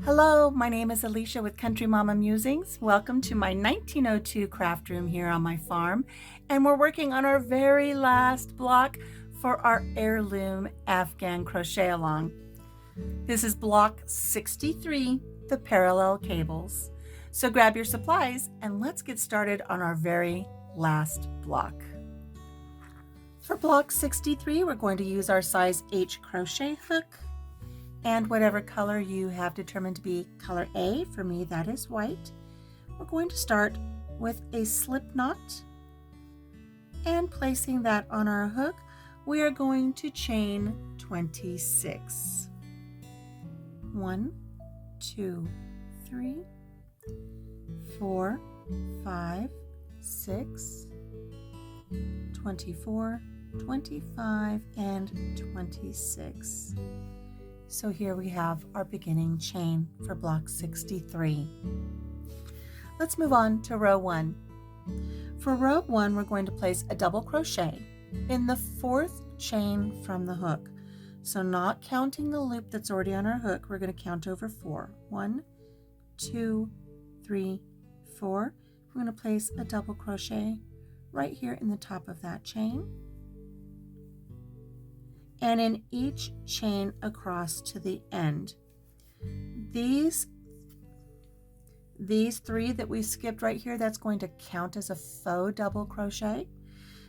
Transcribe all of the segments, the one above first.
Hello, my name is Alicia with Country Mama Musings. Welcome to my 1902 craft room here on my farm, and we're working on our very last block for our heirloom Afghan crochet along. This is block 63, the parallel cables. So grab your supplies and let's get started on our very last block. For block 63, we're going to use our size H crochet hook and whatever color you have determined to be color A. For me, that is white. We're going to start with a slip knot, and placing that on our hook, we are going to chain 26. 1, 2, 3, 4, 5, 6, 24, 25, and 26. So here we have our beginning chain for block 63. Let's move on to row 1. For row 1, we're going to place a double crochet in the 4th chain from the hook. So not counting the loop that's already on our hook, we're going to count over 4. 1, 2, 3, 4. We're going to place a double crochet right here in the top of that chain, and in each chain across to the end. These 3 that we skipped right here, that's going to count as a faux double crochet.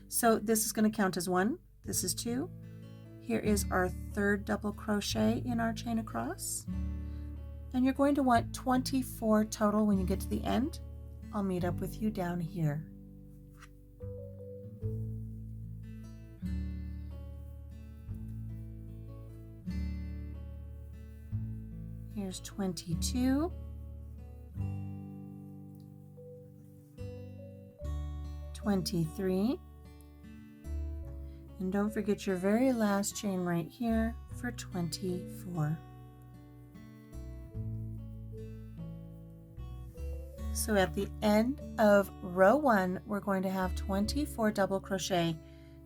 So this is going to count as 1, this is 2. Here is our 3rd double crochet in our chain across. And you're going to want 24 total when you get to the end. I'll meet up with you down here. Here's 22, 23, and don't forget your very last chain right here for 24. So at the end of row 1, we're going to have 24 double crochet.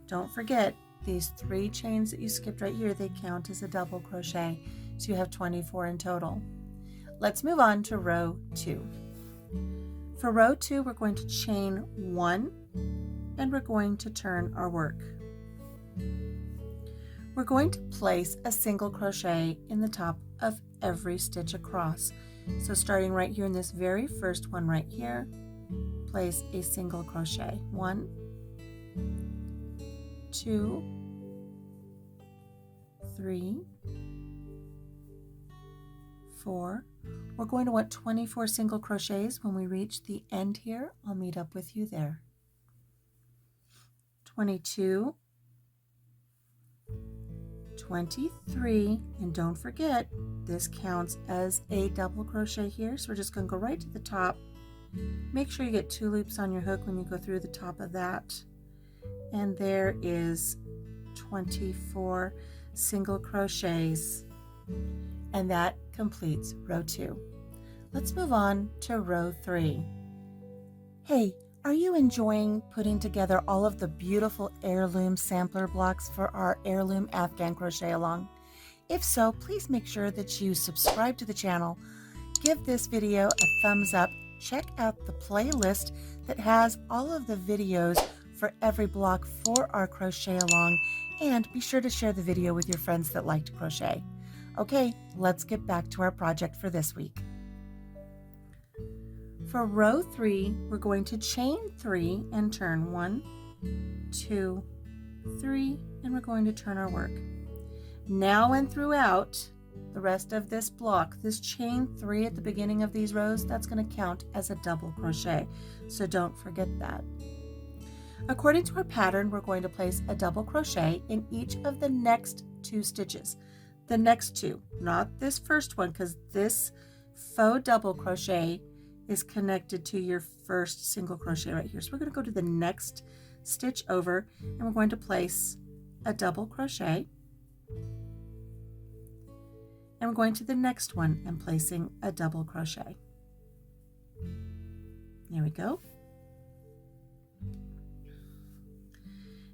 Don't forget, these 3 chains that you skipped right here, they count as a double crochet. So you have 24 in total. Let's move on to row 2. For row 2, we're going to chain 1 and we're going to turn our work. We're going to place a single crochet in the top of every stitch across. So starting right here in this very first one right here, place a single crochet. 1, 2, 3, 4. We're going to want 24 single crochets when we reach the end here. I'll meet up with you there. 22, 23, and don't forget, this counts as a double crochet here. So we're just going to go right to the top. Make sure you get 2 loops on your hook when you go through the top of that. And there is 24 single crochets. And that completes row 2. Let's move on to row 3. Hey, are you enjoying putting together all of the beautiful heirloom sampler blocks for our heirloom Afghan crochet along? If so, please make sure that you subscribe to the channel, give this video a thumbs up, check out the playlist that has all of the videos for every block for our crochet along, and be sure to share the video with your friends that like to crochet. Okay, let's get back to our project for this week. For row 3, we're going to chain 3 and turn 1, 2, 3, and we're going to turn our work. Now and throughout the rest of this block, this chain 3 at the beginning of these rows, that's going to count as a double crochet, so don't forget that. According to our pattern, we're going to place a double crochet in each of the next 2 stitches. The next 2, not this first one, because this faux double crochet is connected to your first single crochet right here. So we're going to go to the next stitch over, and we're going to place a double crochet, and we're going to the next one and placing a double crochet. There we go.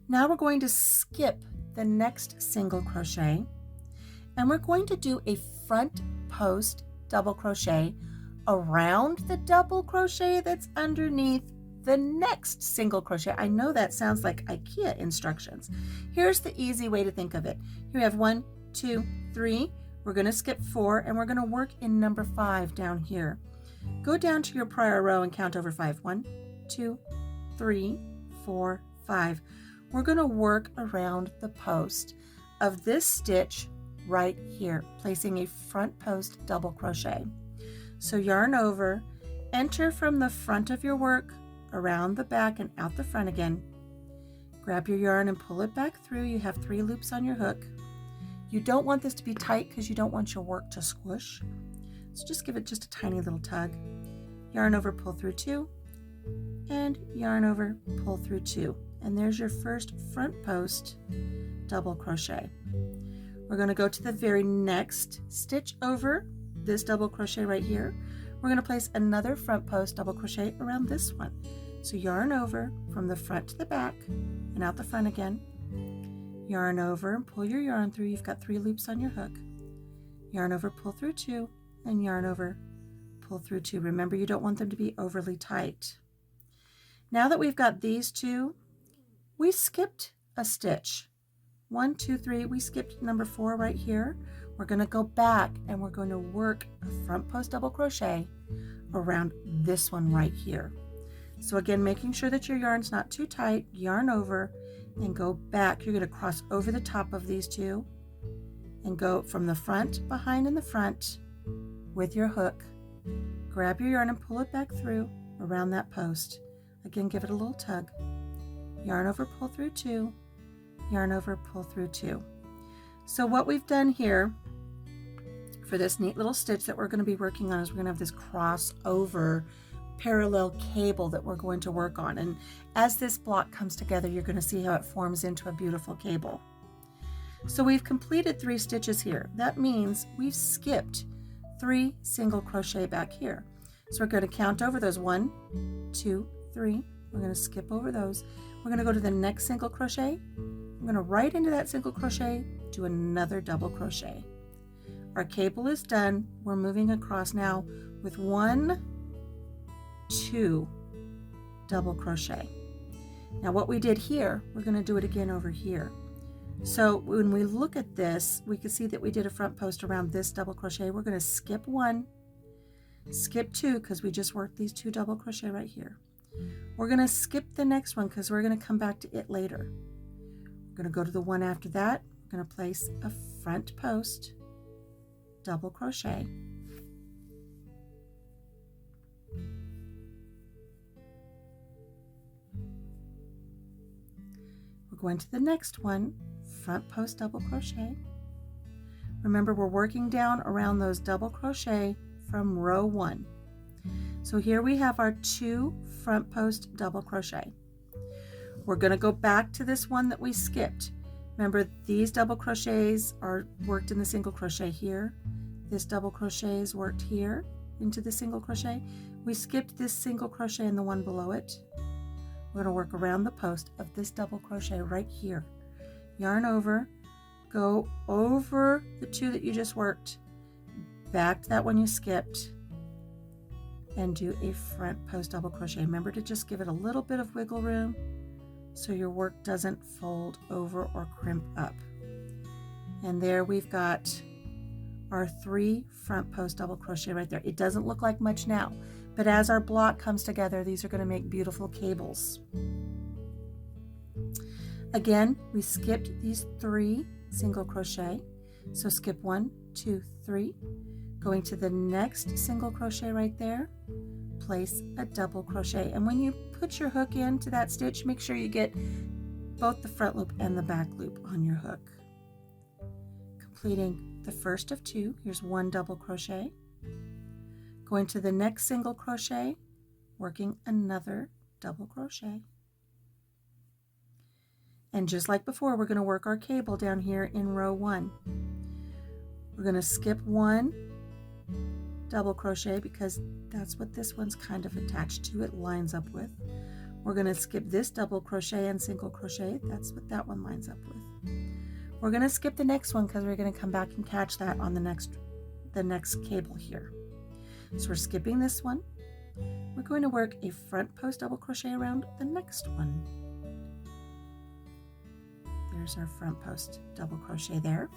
Now we're going to skip the next single crochet, and we're going to do a front post double crochet around the double crochet that's underneath the next single crochet. I know that sounds like IKEA instructions. Here's the easy way to think of it. Here we have 1, 2, 3. We're going to skip 4 and we're going to work in number 5 down here. Go down to your prior row and count over 5. 1, 2, 3, 4, 5. We're going to work around the post of this stitch right here, placing a front post double crochet. So yarn over, enter from the front of your work, around the back and out the front again. Grab your yarn and pull it back through. You have 3 loops on your hook. You don't want this to be tight because you don't want your work to squish. So just give it just a tiny little tug. Yarn over, pull through 2, and yarn over, pull through 2. And there's your first front post double crochet. We're going to go to the very next stitch over this double crochet right here. We're going to place another front post double crochet around this one. So yarn over from the front to the back and out the front again. Yarn over and pull your yarn through. You've got 3 loops on your hook. Yarn over, pull through 2, and yarn over, pull through 2. Remember, you don't want them to be overly tight. Now that we've got these 2, we skipped a stitch. 1, 2, 3. We skipped number 4 right here. We're going to go back and we're going to work a front post double crochet around this one right here. So again, making sure that your yarn's not too tight, yarn over and go back. You're going to cross over the top of these 2 and go from the front, behind, and the front with your hook. Grab your yarn and pull it back through around that post. Again, give it a little tug. Yarn over, pull through 2, yarn over, pull through 2. So what we've done here for this neat little stitch that we're going to be working on is we're going to have this crossover parallel cable that we're going to work on. And as this block comes together, you're going to see how it forms into a beautiful cable. So we've completed 3 stitches here. That means we've skipped 3 single crochet back here. So we're going to count over those 1, 2, 3. We're going to skip over those. We're going to go to the next single crochet. I'm going to right into that single crochet, do another double crochet. Our cable is done. We're moving across now with 1, 2 double crochet. Now what we did here, we're going to do it again over here. So when we look at this, we can see that we did a front post around this double crochet. We're going to skip 1, skip 2 because we just worked these 2 double crochet right here. We're going to skip the next one because we're going to come back to it later. We're going to go to the one after that. We're going to place a front post double crochet. We're going to the next one, front post double crochet. Remember, we're working down around those double crochet from row 1. So here we have our 2 front post double crochet. We're going to go back to this one that we skipped. Remember, these double crochets are worked in the single crochet here. This double crochet is worked here into the single crochet. We skipped this single crochet in the one below it. We're going to work around the post of this double crochet right here. Yarn over, go over the 2 that you just worked, back to that one you skipped, and do a front post double crochet. Remember to just give it a little bit of wiggle room so your work doesn't fold over or crimp up. And there we've got our 3 front post double crochet right there. It doesn't look like much now, but as our block comes together, these are going to make beautiful cables. Again, we skipped these 3 single crochet. So skip 1, 2, 3. Going to the next single crochet right there, place a double crochet. And when you put your hook into that stitch, make sure you get both the front loop and the back loop on your hook. Completing the first of 2, here's 1 double crochet. Going to the next single crochet, working another double crochet. And just like before, we're going to work our cable down here in row 1. We're going to skip 1 double crochet because that's what this one's kind of attached to, it lines up with. We're going to skip this double crochet and single crochet, that's what that one lines up with. We're going to skip the next one because we're going to come back and catch that on the next cable here. So we're skipping this one. We're going to work a front post double crochet around the next one. There's our front post double crochet there.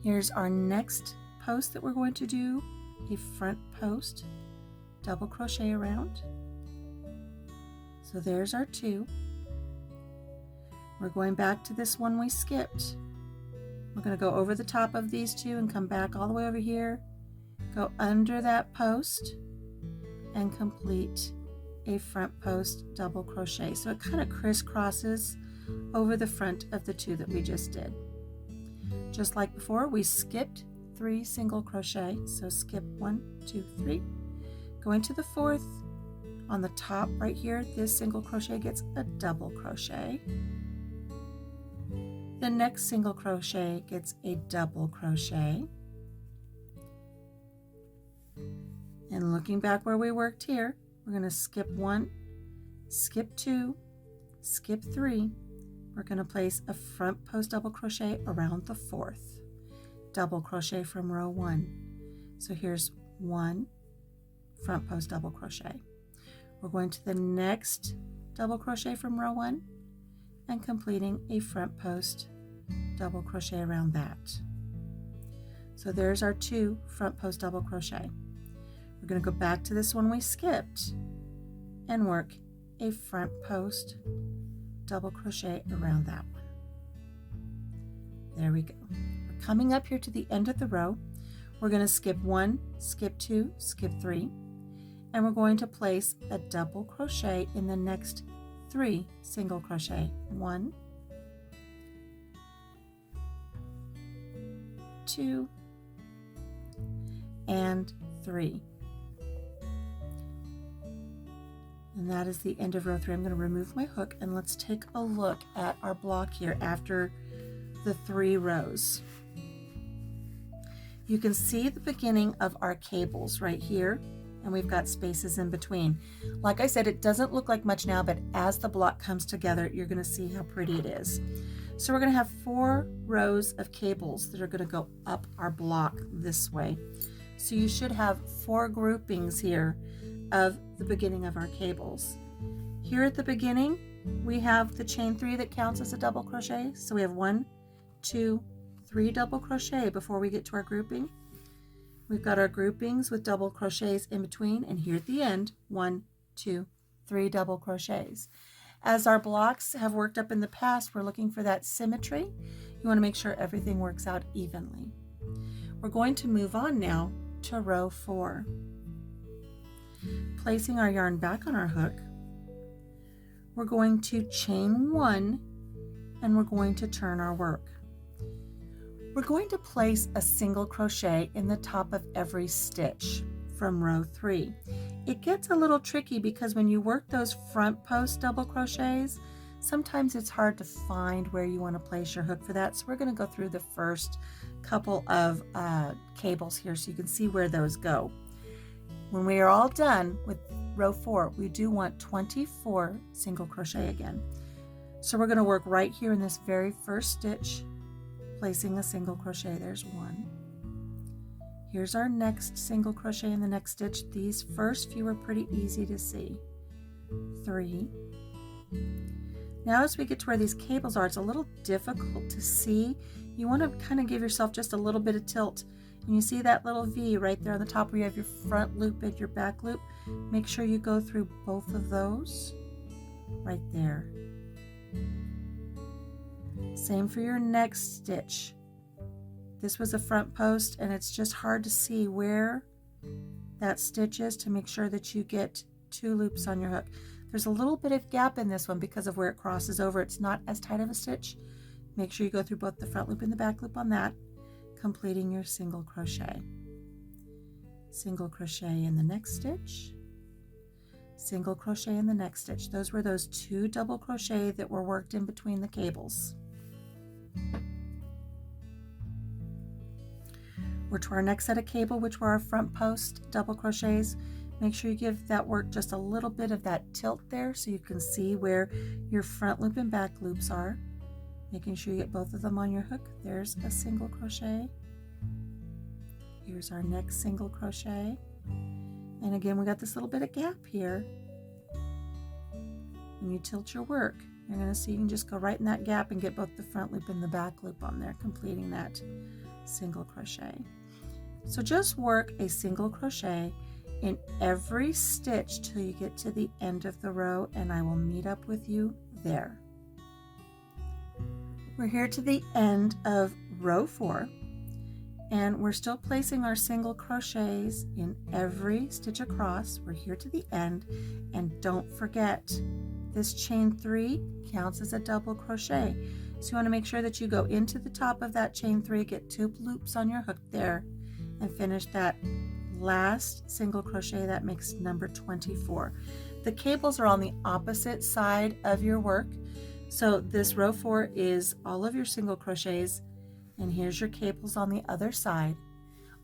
Here's our next post that we're going to do a front post double crochet around. So there's our 2. We're going back to this one we skipped. We're going to go over the top of these 2 and come back all the way over here, go under that post, and complete a front post double crochet. So it kind of crisscrosses over the front of the 2 that we just did. Just like before, we skipped 3 single crochet. So skip 1, 2, 3. Go into the 4th. On the top right here, this single crochet gets a double crochet. The next single crochet gets a double crochet. And looking back where we worked here, we're going to skip 1, skip 2, skip 3. We're going to place a front post double crochet around the 4th. Double crochet from row 1. So here's 1 front post double crochet. We're going to the next double crochet from row 1 and completing a front post double crochet around that. So there's our 2 front post double crochet. We're going to go back to this one we skipped and work a front post double crochet around that one. There we go. We're coming up here to the end of the row. We're going to skip 1, skip 2, skip 3, and we're going to place a double crochet in the next 3 single crochet. 1, 2, and 3. And that is the end of row 3. I'm going to remove my hook and let's take a look at our block here after the 3 rows. You can see the beginning of our cables right here, and we've got spaces in between. Like I said, it doesn't look like much now, but as the block comes together, you're going to see how pretty it is. So we're going to have 4 rows of cables that are going to go up our block this way. So you should have 4 groupings here of the beginning of our cables. Here at the beginning, we have the chain 3 that counts as a double crochet. So we have 1, 2, 3 double crochet before we get to our grouping. We've got our groupings with double crochets in between, and here at the end, 1, 2, 3 double crochets. As our blocks have worked up in the past, we're looking for that symmetry. You want to make sure everything works out evenly. We're going to move on now to row 4. Placing our yarn back on our hook, we're going to chain 1 and we're going to turn our work. We're going to place a single crochet in the top of every stitch from row 3. It gets a little tricky because when you work those front post double crochets, sometimes it's hard to find where you want to place your hook for that. So we're going to go through the first couple of cables here so you can see where those go. When we are all done with row 4, we do want 24 single crochet again. So we're going to work right here in this very first stitch, placing a single crochet. There's 1. Here's our next single crochet in the next stitch. These first few are pretty easy to see. 3. Now as we get to where these cables are, it's a little difficult to see. You want to kind of give yourself just a little bit of tilt. And you see that little V right there on the top where you have your front loop and your back loop. Make sure you go through both of those right there. Same for your next stitch. This was a front post and it's just hard to see where that stitch is to make sure that you get 2 loops on your hook. There's a little bit of gap in this one because of where it crosses over. It's not as tight of a stitch. Make sure you go through both the front loop and the back loop on that, completing your single crochet. Single crochet in the next stitch, single crochet in the next stitch. Those were those 2 double crochet that were worked in between the cables. We're to our next set of cable, which were our front post double crochets. Make sure you give that work just a little bit of that tilt there so you can see where your front loop and back loops are. Making sure you get both of them on your hook. There's a single crochet. Here's our next single crochet. And again, we got this little bit of gap here. When you tilt your work, you're going to see you can just go right in that gap and get both the front loop and the back loop on there, completing that single crochet. So just work a single crochet in every stitch till you get to the end of the row, and I will meet up with you there. We're here to the end of row 4, and we're still placing our single crochets in every stitch across. We're here to the end, and don't forget, this chain 3 counts as a double crochet. So you want to make sure that you go into the top of that chain 3, get 2 loops on your hook there, and finish that last single crochet. That makes number 24. The cables are on the opposite side of your work. So this row 4 is all of your single crochets, and here's your cables on the other side.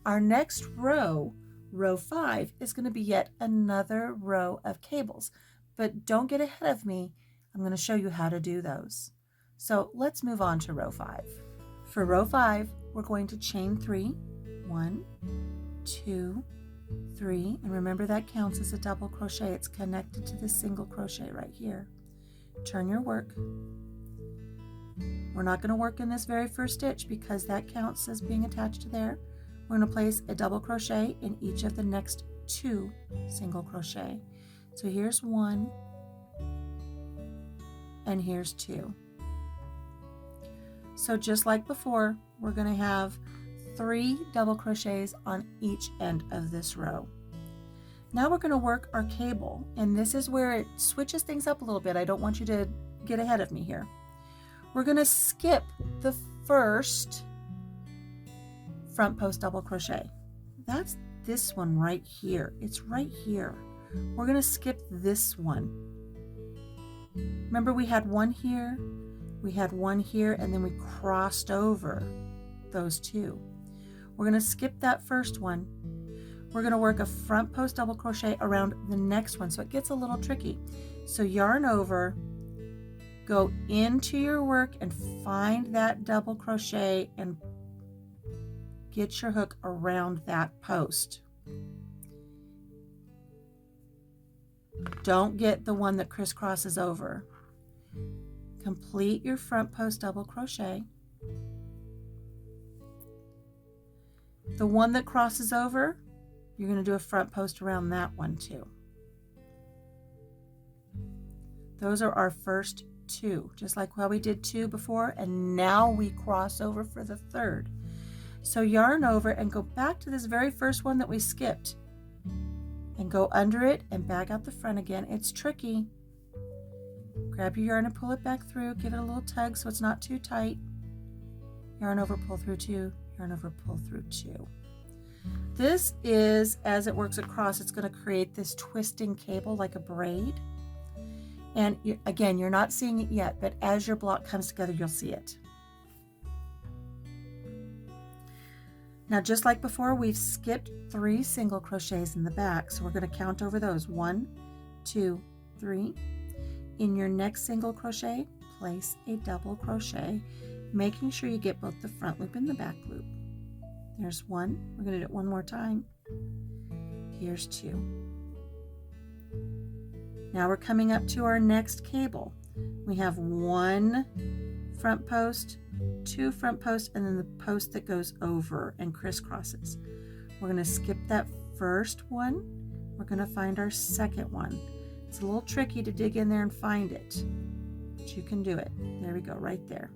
Our next row, row 5, is going to be yet another row of cables. But don't get ahead of me. I'm going to show you how to do those. So let's move on to row 5. For row 5, we're going to chain 3. 1, 2, 3. And remember, that counts as a double crochet. It's connected to the single crochet right here. Turn your work. We're not going to work in this very first stitch because that counts as being attached to there. We're going to place a double crochet in each of the next 2 single crochet. So here's 1, and here's 2. So just like before, we're going to have 3 double crochets on each end of this row. Now we're going to work our cable, and this is where it switches things up a little bit. I don't want you to get ahead of me here. We're going to skip the first front post double crochet. That's this one right here. It's right here. We're going to skip this one. Remember, we had one here, we had one here, and then we crossed over those 2. We're going to skip that first one. We're going to work a front post double crochet around the next one, so it gets a little tricky. So yarn over, go into your work and find that double crochet and get your hook around that post. Don't get the one that crisscrosses over. Complete your front post double crochet. The one that crosses over, you're going to do a front post around that one too. Those are our first 2, just like how we did 2 before, and now we cross over for the third. So yarn over and go back to this very first one that we skipped, and go under it and back out the front again. It's tricky. Grab your yarn and pull it back through. Give it a little tug so it's not too tight. Yarn over, pull through 2. Yarn over, pull through 2. This is, as it works across, it's going to create this twisting cable like a braid. And again, you're not seeing it yet, but as your block comes together, you'll see it. Now, just like before, we've skipped 3 single crochets in the back, so we're going to count over those. 1, 2, 3. In your next single crochet, place a double crochet, making sure you get both the front loop and the back loop. There's 1. We're going to do it one more time. Here's 2. Now we're coming up to our next cable. We have 1 front post, 2 front posts, and then the post that goes over and crisscrosses. We're going to skip that first one. We're going to find our second one. It's a little tricky to dig in there and find it, but you can do it. There we go, right there.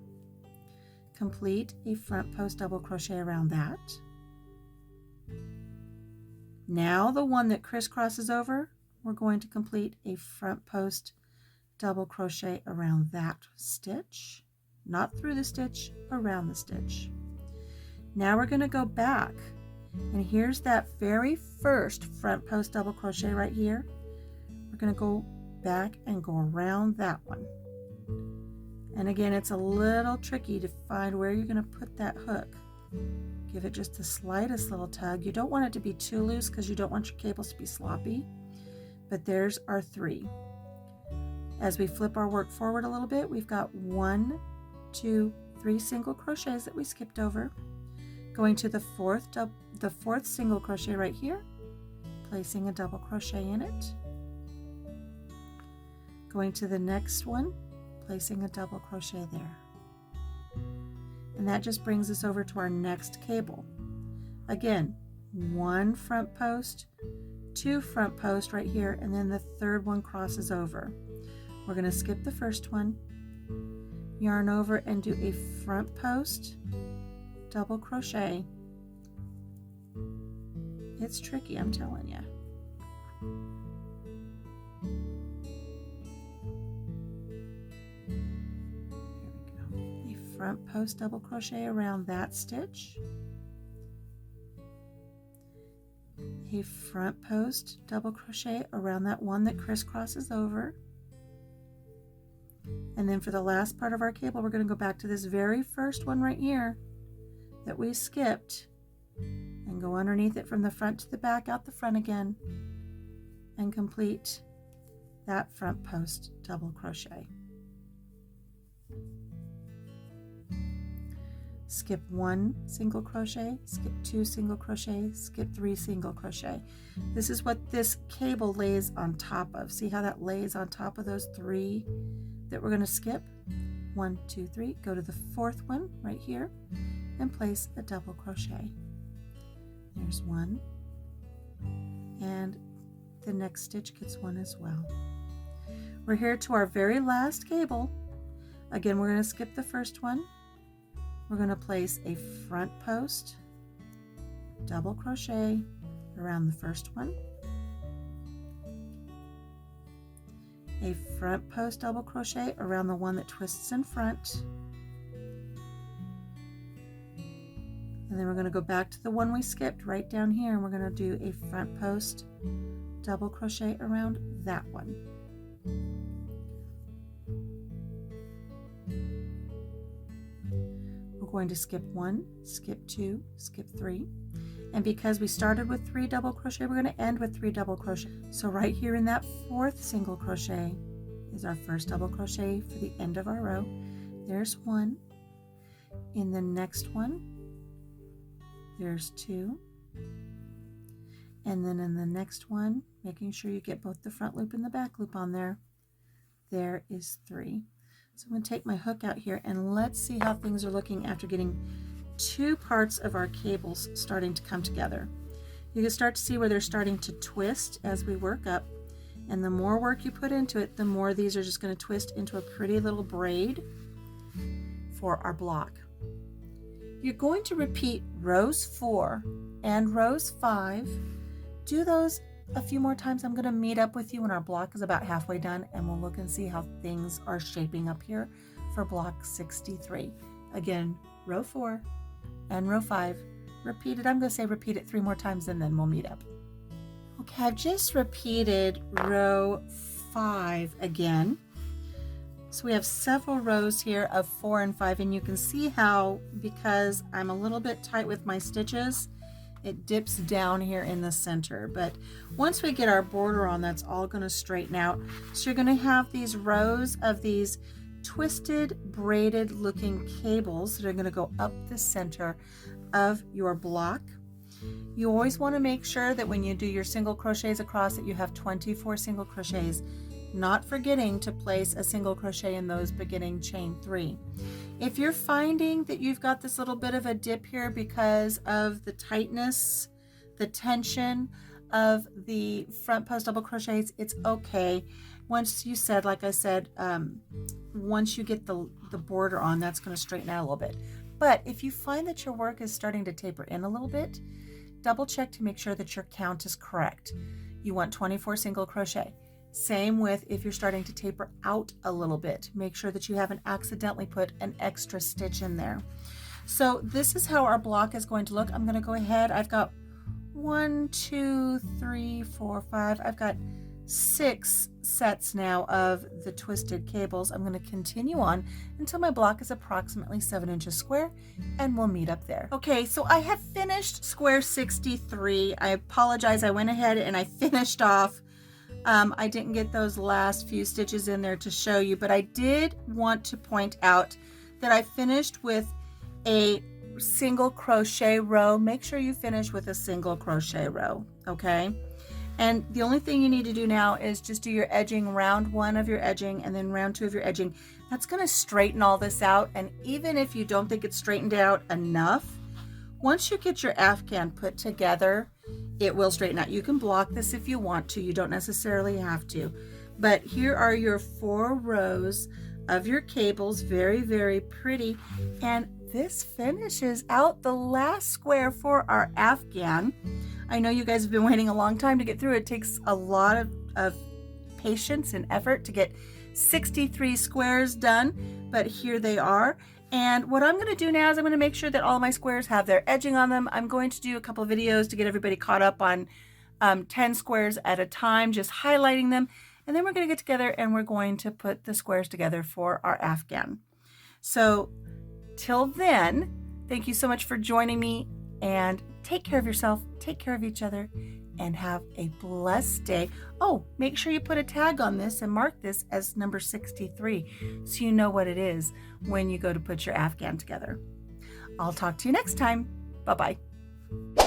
Complete a front post double crochet around that. Now the one that crisscrosses over, we're going to complete a front post double crochet around that stitch. Not through the stitch, around the stitch. Now we're going to go back, and here's that very first front post double crochet right here. We're going to go back and go around that one. And again, it's a little tricky to find where you're going to put that hook. Give it just the slightest little tug. You don't want it to be too loose because you don't want your cables to be sloppy. But there's our 3. As we flip our work forward a little bit, we've got 1, 2, 3 single crochets that we skipped over. Going to the fourth single crochet right here, placing a double crochet in it. Going to the next one, placing a double crochet there. And that just brings us over to our next cable. Again, one front post, two front posts right here, and then the third one crosses over. We're going to skip the first one, yarn over and do a front post, double crochet. It's tricky, I'm telling you. Here we go. A front post double crochet around that stitch. A front post double crochet around that one that crisscrosses over. And then for the last part of our cable, we're going to go back to this very first one right here that we skipped and go underneath it from the front to the back, out the front again, and complete that front post double crochet. Skip one single crochet, skip two single crochet, skip three single crochet. This is what this cable lays on top of. See how that lays on top of those three that we're going to skip? 1, 2, 3. Go to the fourth one right here and place a double crochet. There's one, and the next stitch gets one as well. We're here to our very last cable. Again, we're going to skip the first one. We're going to place a front post, double crochet around the first one, a front post double crochet around the one that twists in front, and then we're going to go back to the one we skipped right down here, and we're going to do a front post double crochet around that one. We're going to skip one, skip two, skip three, and because we started with 3 double crochet, we're going to end with 3 double crochet. So right here in that fourth single crochet is our first double crochet for the end of our row. There's one. In the next one, there's 2, and then in the next one, making sure you get both the front loop and the back loop on there, there is 3. So I'm going to take my hook out here and let's see how things are looking after getting 2 parts of our cables starting to come together. You can start to see where they're starting to twist as we work up, and the more work you put into it, the more these are just going to twist into a pretty little braid for our block. You're going to repeat rows 4 and rows 5. Do those a few more times. I'm going to meet up with you when our block is about halfway done, and we'll look and see how things are shaping up here for block 63. Again, row 4 and row 5. Repeat it. I'm going to say repeat it 3 more times and then we'll meet up. Okay, I've just repeated row 5 again. So we have several rows here of 4 and 5, and you can see how, because I'm a little bit tight with my stitches, it dips down here in the center. But once we get our border on, that's all going to straighten out. So you're going to have these rows of these twisted, braided looking cables that are going to go up the center of your block. You always want to make sure that when you do your single crochets across that you have 24 single crochets, not forgetting to place a single crochet in those beginning chain 3. If you're finding that you've got this little bit of a dip here because of the tightness, the tension of the front post double crochets, it's okay. Once you said, like I said, once you get the border on, that's going to straighten out a little bit. But if you find that your work is starting to taper in a little bit, double check to make sure that your count is correct. You want 24 single crochet. Same with if you're starting to taper out a little bit. Make sure that you haven't accidentally put an extra stitch in there. So this is how our block is going to look. I'm going to go ahead. I've got 1, 2, 3, 4, 5. I've got 6 sets now of the twisted cables. I'm going to continue on until my block is approximately 7 inches square, and we'll meet up there. Okay, so I have finished square 63. I apologize. I went ahead and I finished off. I didn't get those last few stitches in there to show you, but I did want to point out that I finished with a single crochet row, make sure you finish with a single crochet row, okay? And the only thing you need to do now is just do your edging, round 1 of your edging and then round 2 of your edging. That's going to straighten all this out, and even if you don't think it's straightened out enough, once you get your Afghan put together, it will straighten out. You can block this if you want to. You don't necessarily have to. But here are your 4 rows of your cables. Very, very pretty. And this finishes out the last square for our Afghan. I know you guys have been waiting a long time to get through. It takes a lot of patience and effort to get 63 squares done, but here they are. And what I'm going to do now is I'm going to make sure that all my squares have their edging on them. I'm going to do a couple of videos to get everybody caught up on 10 squares at a time, just highlighting them. And then we're going to get together and we're going to put the squares together for our Afghan. So till then, thank you so much for joining me, and take care of yourself, take care of each other, and have a blessed day. Oh, make sure you put a tag on this and mark this as number 63 so you know what it is when you go to put your Afghan together. I'll talk to you next time. Bye-bye.